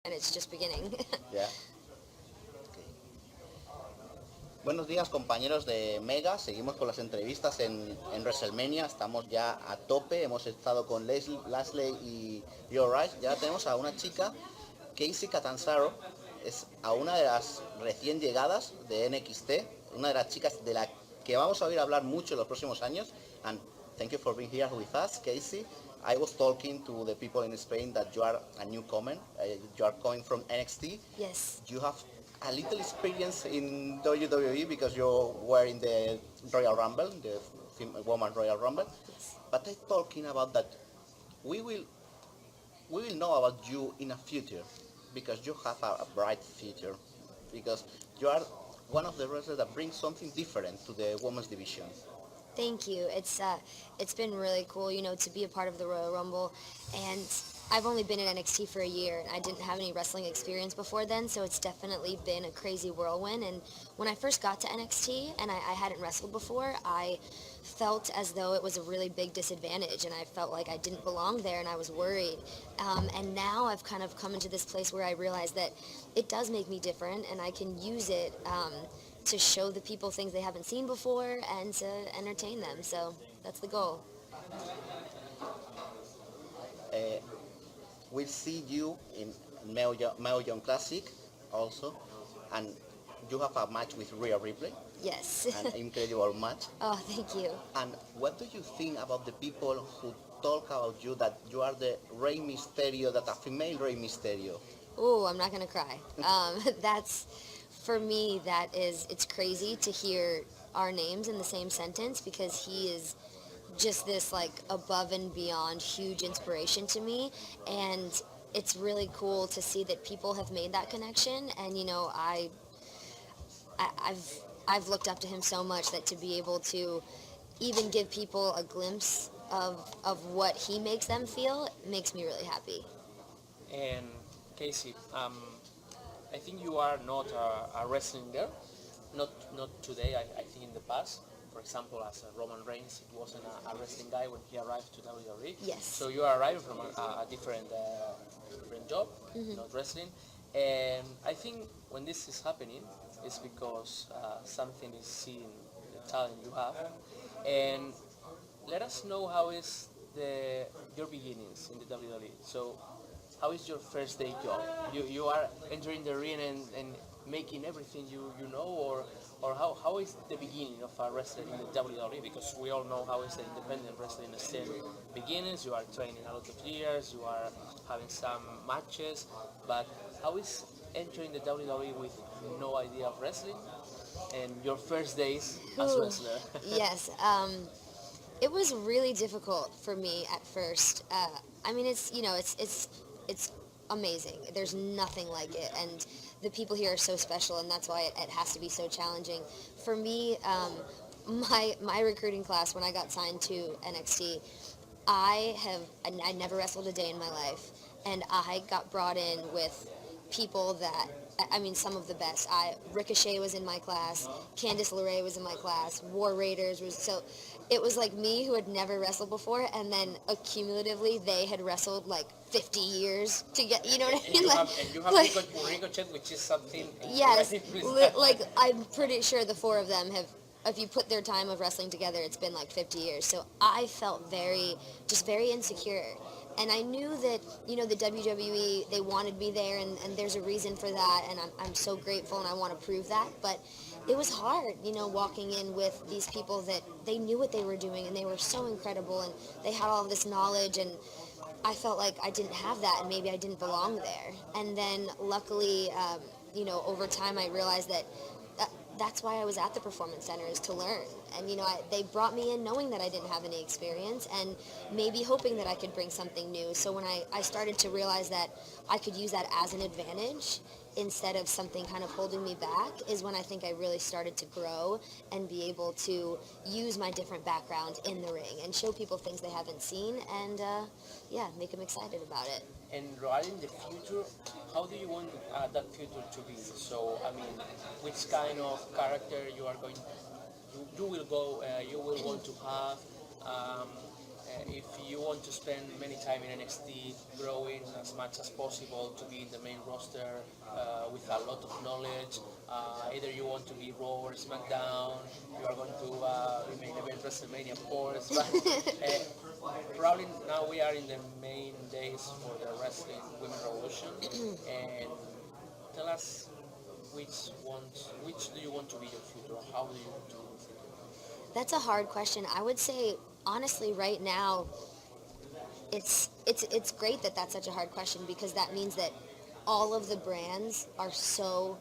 and it's just beginning. Yeah. Buenos días compañeros de Mega, seguimos con las entrevistas en WrestleMania, estamos ya a tope, hemos estado con Leslie y You're Right, ya tenemos a una chica, Kacy Catanzaro, es a una de las recién llegadas de NXT, una de las chicas de la que vamos a oír hablar mucho en los próximos años, and thank you for being here with us, Kacy. I was talking to the people in Spain that you are a newcomer, you are coming from NXT. Yes. You have a little experience in WWE because you were in the Royal Rumble, the Women's Royal Rumble. Yes. But I'm talking about that we will know about you in a future because you have a bright future because you are one of the wrestlers that brings something different to the women's division. Thank you. It's been really cool, to be a part of the Royal Rumble, and I've only been in NXT for a year, and I didn't have any wrestling experience before then, so it's definitely been a crazy whirlwind. And when I first got to NXT and I hadn't wrestled before, I felt as though it was a really big disadvantage, and I felt like I didn't belong there, and I was worried. And now I've kind of come into this place where I realize that it does make me different, and I can use it to show the people things they haven't seen before and to entertain them. So that's the goal. We'll see you in Meo Young Classic also, and you have a match with Rhea Ripley, Yes. an incredible match. Oh, thank you. And what do you think about the people who talk about you that you are the Rey Mysterio, that a female Rey Mysterio? Ooh, I'm not gonna cry. That's, for me, it's crazy to hear our names in the same sentence because he is just this like above and beyond huge inspiration to me, and it's really cool to see that people have made that connection. And I've looked up to him so much that to be able to even give people a glimpse of what he makes them feel makes me really happy. And Kacy, I think you are not a wrestling girl, not today. I think in the past, for example, as Roman Reigns, it wasn't a wrestling guy when he arrived to WWE. Yes. So you are arriving from a different job, not wrestling. And I think when this is happening, it's because something is seeing the talent you have. And let us know how is your beginnings in the WWE. So how is your first day job? You are entering the ring and making everything you know, or how is the beginning of a wrestler in the WWE? Because we all know how is the independent wrestling scene beginnings. You are training a lot of years, you are having some matches, but how is entering the WWE with no idea of wrestling and your first days as Ooh, wrestler? yes. It was really difficult for me at first. I mean, it's amazing. There's nothing like it, and the people here are so special, and that's why it has to be so challenging. For me, my recruiting class when I got signed to NXT, I never wrestled a day in my life, and I got brought in with people that, I mean, some of the best. Ricochet was in my class, Candice LeRae was in my class, War Raiders was, so it was like me who had never wrestled before, and then accumulatively they had wrestled like 50 years to get, you know what I mean? And you have Ricochet, which is something Yes, incredibly like I'm pretty sure the four of them have, if you put their time of wrestling together, it's been like 50 years. So I felt very insecure. And I knew that, the WWE, they wanted me there, and there's a reason for that, and I'm so grateful, and I want to prove that. But it was hard, walking in with these people that they knew what they were doing, and they were so incredible, and they had all this knowledge, and I felt like I didn't have that, and maybe I didn't belong there. And then luckily, over time I realized that that's why I was at the Performance Center, is to learn. And, they brought me in knowing that I didn't have any experience and maybe hoping that I could bring something new. So when I started to realize that I could use that as an advantage instead of something kind of holding me back is when I think I really started to grow and be able to use my different background in the ring and show people things they haven't seen and, make them excited about it. And regarding the future, how do you want that future to be? So, I mean, which kind of character you are going, you will want to have, if you want to spend many time in NXT, growing as much as possible to be in the main roster with a lot of knowledge, either you want to be Raw or SmackDown, you are going to be main event WrestleMania, of course, but probably now we are in the main days for the Wrestling Women Revolution, and tell us which do you want to be your future, or how do you want to think? That's a hard question. I would say, honestly, right now, it's great that that's such a hard question, because that means that all of the brands are so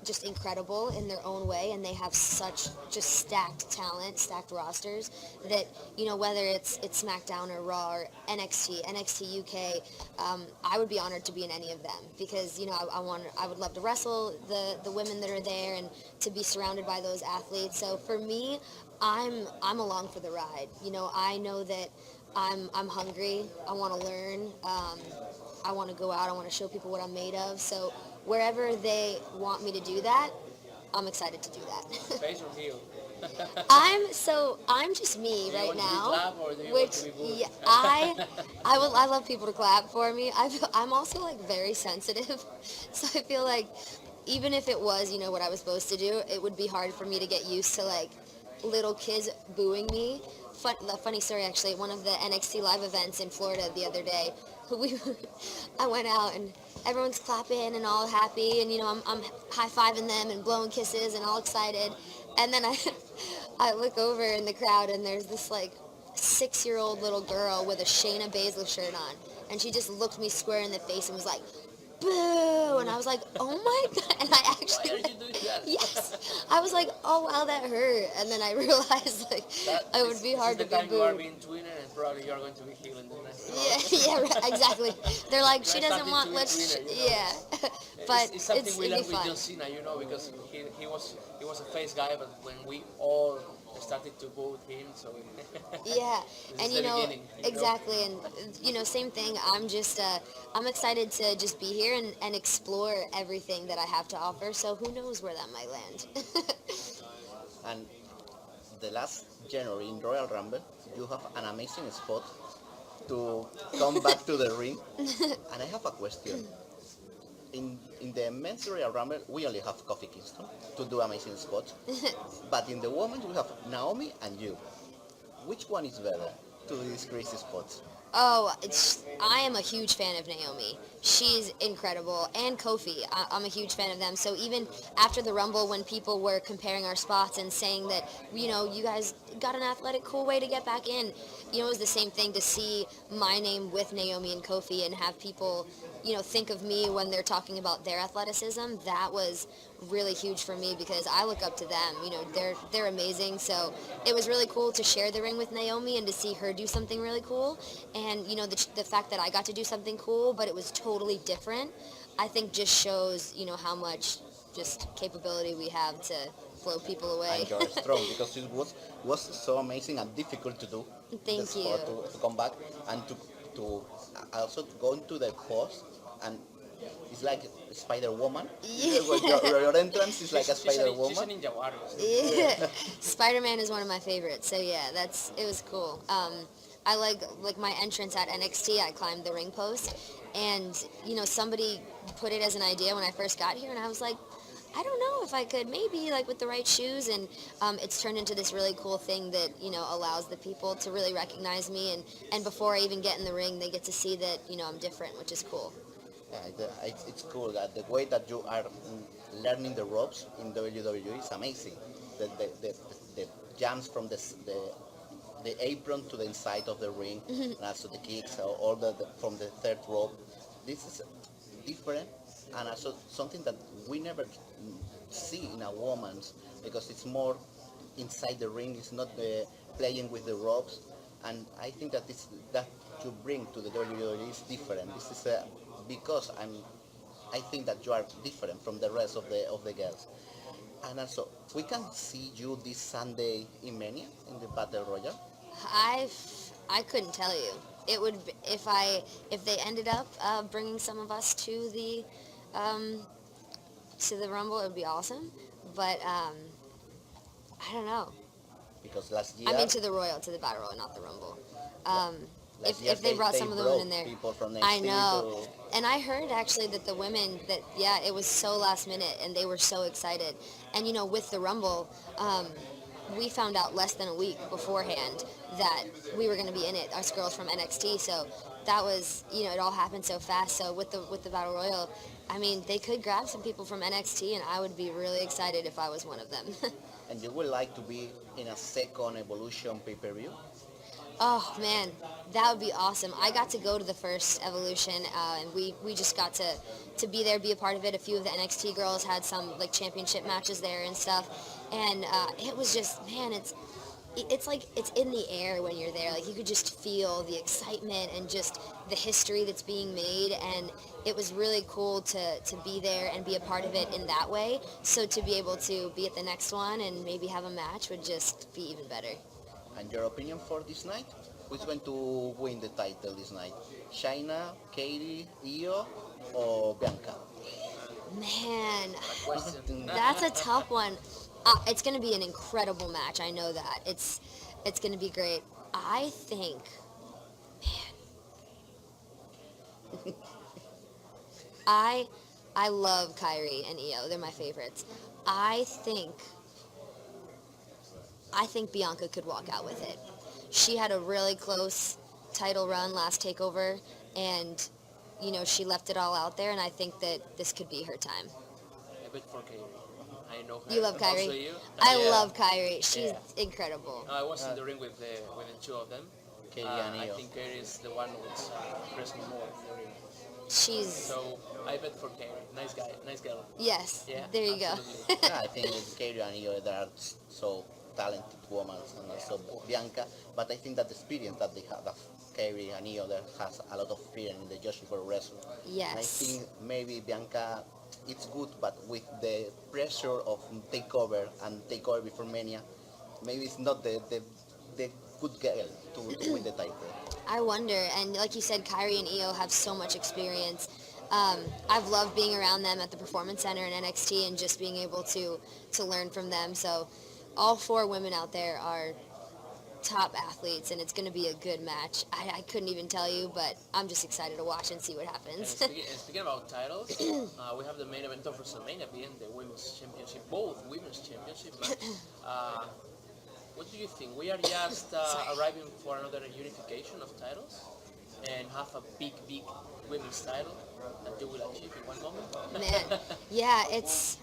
just incredible in their own way, and they have such just stacked talent, stacked rosters, that, whether it's SmackDown or Raw or NXT UK, I would be honored to be in any of them, because I would love to wrestle the women that are there and to be surrounded by those athletes. So for me, I'm along for the ride. I know that I'm hungry. I want to learn. I want to go out. I want to show people what I'm made of. So wherever they want me to do that, I'm excited to do that. Face or heel? I'm just me Do you right want now. to be clapped or do you want Which to be booed? yeah, I love people to clap for me. I'm also like very sensitive, so I feel like even if it was what I was supposed to do, it would be hard for me to get used to like little kids booing me. Funny story, actually, at one of the NXT live events in Florida the other day, I went out and everyone's clapping and all happy, and I'm high-fiving them and blowing kisses and all excited, and then I look over in the crowd and there's this like 6-year-old little girl with a Shayna Baszler shirt on, and she just looked me square in the face and was like, boo, and I was like, oh my god, and I Why actually are you doing that? yes, I was like, oh wow, that hurt, and then I realized like it would be hard to this is the be time you are booed. being twinner, and probably you are going to be healing the next Yeah, right, exactly. They're like, she You're doesn't starting want to be let's twinner, yeah, but it's something we it'd be learned with fun. John Cena, because he was a face guy, but when we all started to go with him, so Yeah, this and is the beginning. exactly, and same thing. I'm excited to just be here and explore everything that I have to offer. So who knows where that might land? And the last January in Royal Rumble, you have an amazing spot to come back to the ring. And I have a question. In the men's Royal Rumble, we only have Kofi Kingston to do amazing spots. But in the women's, we have Naomi and you. Which one is better to do these crazy spots? Oh, I am a huge fan of Naomi. She's incredible. And Kofi. I'm a huge fan of them. So even after the Rumble, when people were comparing our spots and saying that, you guys got an athletic, cool way to get back in, it was the same thing to see my name with Naomi and Kofi and have people, think of me when they're talking about their athleticism. That was really huge for me because I look up to them. They're amazing. So it was really cool to share the ring with Naomi and to see her do something really cool. And, the fact that I got to do something cool, but it was totally different, I think just shows, how much just capability we have to blow people away. And you're strong because it was so amazing and difficult to do. Thank the spot you. to come back and to also go into the post, and it's like Spider Woman. Yeah. Your entrance is like a She's Spider She's a Woman. ninja warrior. Yeah. Spider-Man is one of my favorites. So yeah, it was cool. I like my entrance at NXT. I climbed the ring post, and somebody put it as an idea when I first got here, and I was like, I don't know if I could, maybe like with the right shoes, and it's turned into this really cool thing that allows the people to really recognize me, and before I even get in the ring, they get to see that I'm different, which is cool. Yeah, it's cool that the way that you are learning the ropes in WWE is amazing. The jumps from the apron to the inside of the ring, and also the kicks, all from the third rope. This is different, and also something that we never see in a woman's, because it's more inside the ring. It's not playing with the ropes, and I think that that you bring to the WWE is different. This is because I think that you are different from the rest of the girls. And also, we can see you this Sunday in Mania in the Battle Royale. I couldn't tell you. It would be, if they ended up bringing some of us to the Rumble, it would be awesome. But I don't know. Because last year, I mean, to the Battle Royal, not the Rumble. last year If they brought some of the women in there. people from I NXT know. And I heard actually that the women, it was so last minute and they were so excited. And, with the Rumble, we found out less than a week beforehand that we were going to be in it, us girls from NXT. So that was, it all happened so fast. So with the Battle Royal, I mean, they could grab some people from NXT, and I would be really excited if I was one of them. and you would like to be in a second Evolution pay-per-view? Oh man, that would be awesome. I got to go to the first Evolution, and we just got to be there, be a part of it. A few of the NXT girls had some like championship matches there and stuff, and it was just, man, it's like it's in the air when you're there. Like you could just feel the excitement and just the history that's being made, and it was really cool to be there and be a part of it in that way. So to be able to be at the next one and maybe have a match would just be even better. And your opinion for this night? Who's going to win the title this night? Shayna, Katie, Io, or Bianca? Man, Question. that's a tough one. It's going to be an incredible match. I know that. It's going to be great. I think, man, I love Kyrie and Io. They're my favorites. I think Bianca could walk out with it. She had a really close title run last TakeOver, and she left it all out there, and I think that this could be her time. A bit for Katie. I know her. You love Also Kyrie? you? I Yeah. love Kyrie. She's Yeah. incredible. No, I was in the ring with the two of them. Katie and I Io. think Katie is the one who's impressed me more in the ring. She's, So I bet for Katie. Nice guy, nice girl. yes, Yeah, there you absolutely. go. Yeah, I think with Katie and Io, they are so talented women, and also Bianca. But I think that the experience that they have, that Katie and Io, there has a lot of experience in the Joshi for wrestling. And I Yes. think maybe Bianca, it's good, but with the pressure of takeover before Mania, maybe it's not the good girl to win the title. I wonder, and like you said, Kyrie and Io have so much experience. I've loved being around them at the Performance Center and NXT and just being able to learn from them. So all four women out there are top athletes, and it's going to be a good match. I couldn't even tell you, but I'm just excited to watch and see what And happens. speaking about titles, we have the main event of WrestleMania being the Women's Championship, both Women's Championship matches. What do you think? We are just arriving for another unification of titles and have a big women's title that you will achieve in one moment? Man, yeah, it's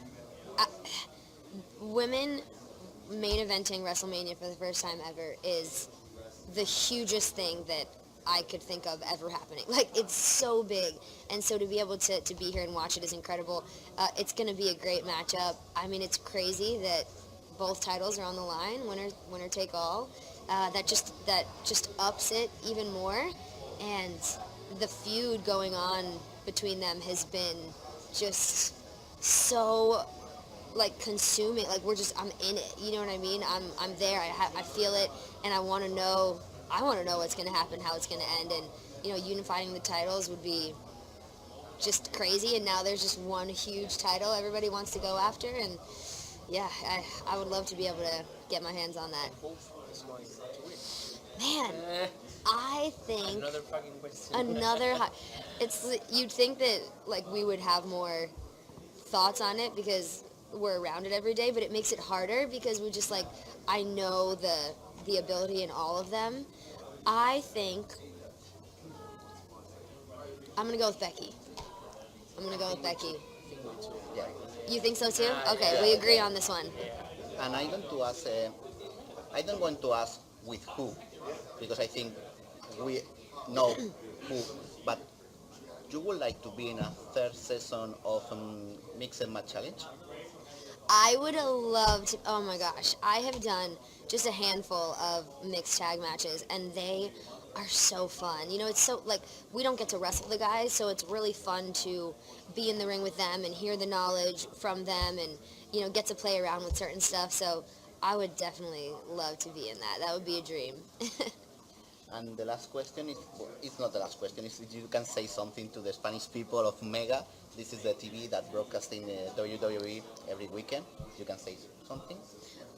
women main eventing WrestleMania for the first time ever is the hugest thing that I could think of ever happening. Like, it's so big, and so to be able to be here and watch it is incredible. It's going to be a great matchup. I mean, it's crazy that both titles are on the line, winner take all. That just ups it even more, and the feud going on between them has been just so like consuming. Like I'm in it. You know what I mean? I'm there. I feel it, and I want to know what's going to happen, how it's going to end, and unifying the titles would be just crazy. And now there's just one huge title everybody wants to go after, and yeah, I would love to be able to get my hands on that. Who is going to win? Man, I think Another fucking question. you'd think that like we would have more thoughts on it because we're around it every day, but it makes it harder because we just I know the ability in all of them. I think I'm gonna go with Becky. Yeah. You think so too? Yeah, Okay, yeah, we agree yeah. on this one. And I don't to ask. I don't want to ask with who, because I think we know who. But you would like to be in a third season of Mixed Match Challenge? I would have loved, oh my gosh, I have done just a handful of mixed tag matches, and they are so fun. It's so, we don't get to wrestle the guys, so it's really fun to be in the ring with them and hear the knowledge from them and, get to play around with certain stuff. So I would definitely love to be in that. That would be a dream. And the last question is, it's not the last question, is if you can say something to the Spanish people of Mega This is the TV that broadcasting WWE every weekend. You can say something.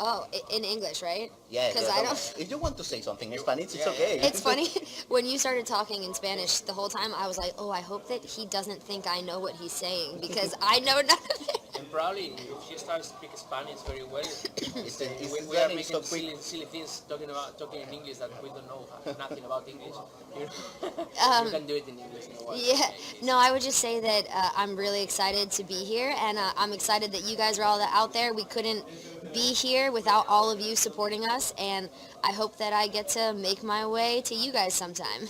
Oh, in English, right? Yeah, Because yeah, I don't. if you want to say something in Spanish, it's Yeah, okay. It's funny when you started talking in Spanish. The whole time I was like, oh, I hope that he doesn't think I know what he's saying because I know none of it. And probably if she starts to speak Spanish very well, It's we are learning so making quick. silly things talking in English that we don't know nothing about English. You, know? Um, You can do it in English. No worries. Yeah, no, I would just say that I'm really excited to be here, and I'm excited that you guys are all out there. We couldn't be here without all of you supporting us, and I hope that I get to make my way to you guys sometime.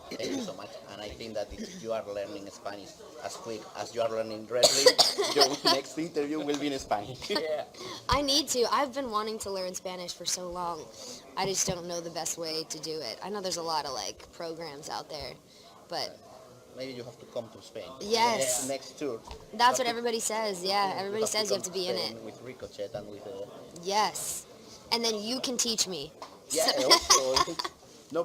Thank you so much. And I think that if you are learning Spanish as quick as you are learning wrestling, your next interview will be in Spanish. Yeah. I need to. I've been wanting to learn Spanish for so long. I just don't know the best way to do it. I know there's a lot of like programs out there, but Maybe you have to come to Spain. Yes. The next tour. that's what everybody says. Yeah, everybody says you have to be in it. With Ricochet and with. Yes, and then you can teach me. Yeah, also. No